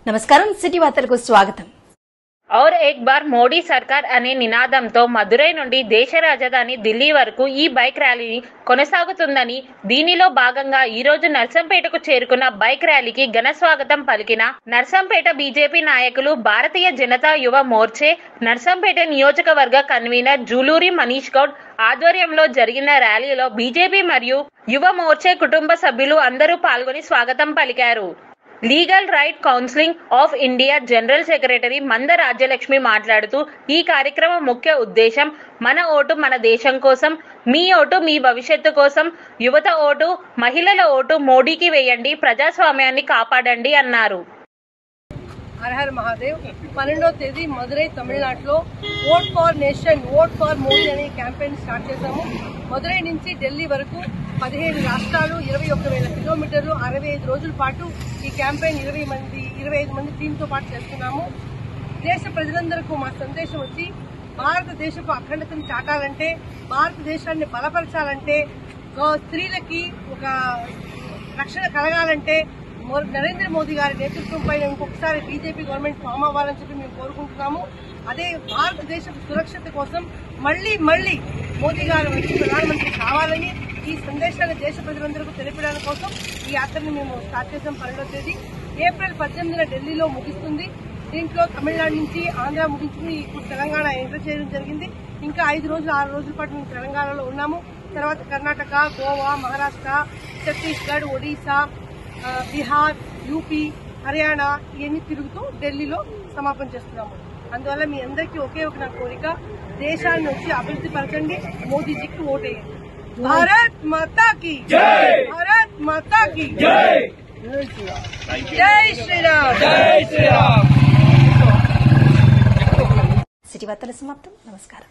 నమస్కారం, సిటీ వార్తలకు స్వాగతం. और एक बार మోడీ సర్కార్ అనే నినాదంతో మదురై నుండి దేశ రాజధాని ఢిల్లీ వరకు ఈ బైక్ ర్యాలీ కొనసాగుతుందని, దీనిలో భాగంగా ఈ రోజు నర్సంపేటకు చేరుకున్న బైక్ ర్యాలీకి ఘన స్వాగతం పలికిన నర్సంపేట బీజేపీ నాయకులు, భారతీయ జనతా యువ మోర్చే నర్సంపేట నియోజకవర్గ కన్వీనర్ జూలూరి మనీష్ గౌడ్ ఆధ్వర్యంలో జరిగిన ర్యాలీలో బీజేపీ మరియు యువ మోర్చే కుటుంబ సభ్యులు అందరూ పాల్గొని స్వాగతం పలికారు. Legal right counselling of India general secretary మంద రాజ్యలక్ష్మి మాట్లాడుతూ, ఈ కార్యక్రమం ముఖ్య ఉద్దేశం మన ఓటు మన దేశం కోసం, మీ ఓటు మీ భవిష్యత్తు కోసం, యువత ఓటు, మహిళల ఓటు మోడీకి వేయండి, ప్రజాస్వామ్యాన్ని కాపాడండి అన్నారు. Her her Mahadev. 12వ తేదీ మదురై తమిళనాడులో vote for nation, vote for Modi అనే క్యాంపెయిన్ స్టార్ట్ చేశాము. మదురై నుంచి ఢిల్లీ వరకు 15 రాష్ట్రాలు, 21,000 కిలోమీటర్లు, 65 రోజుల పాటు ఈ క్యాంపెయిన్ 25 మంది టీంతో పాటు చేస్తున్నాము. దేశ ప్రజలందరికీ మా సందేశం వచ్చి, భారతదేశపు అఖండతను చాటాలంటే, భారతదేశాన్ని బలపరచాలంటే, స్త్రీలకి ఒక రక్షణ కలగాలంటే నరేంద్ర మోదీ గారి నేతృత్వంపై ఇంకొకసారి బీజేపీ గవర్నమెంట్ ఫామ్ అవ్వాలని చెప్పి మేము కోరుకుంటున్నాము. అదే భారతదేశ సురక్షత కోసం మళ్లీ మోదీ గారు వచ్చి ప్రధానమంత్రి కావాలని ఈ సందేశాన్ని దేశ ప్రజలందరికీ తెలిపడం కోసం ఈ యాత్రని మేము స్టార్ట్ చేసాం. 12వ తేదీ ఏప్రిల్ 18న ఢిల్లీలో ముగుస్తుంది. దీంట్లో తమిళనాడు నుంచి ఆంధ్ర ముగించుకుని ఇప్పుడు తెలంగాణ ఎంటర్ చేయడం జరిగింది. ఇంకా 5 రోజులు 6 రోజుల పాటు మేము తెలంగాణలో ఉన్నాము. తర్వాత కర్ణాటక, గోవా, మహారాష్ట్ర, ఛత్తీస్గఢ్, ఒడిశా, బీహార్, యూపీ, హర్యానా ఇవన్నీ తిరుగుతూ ఢిల్లీలో సమాపన చేస్తున్నాము. అందువల్ల మీ అందరికీ ఒకే ఒక నా కోరిక, దేశాన్ని వచ్చి అభివృద్ధి పరచండి, మోదీజీకి ఓటేయండి. భారత్ మాతా కి జై, భారత్ మాతా కి జై, జై శ్రీరామ్, జై శ్రీరామ్. సిటీ వార్తల సమాప్తం. నమస్కారం.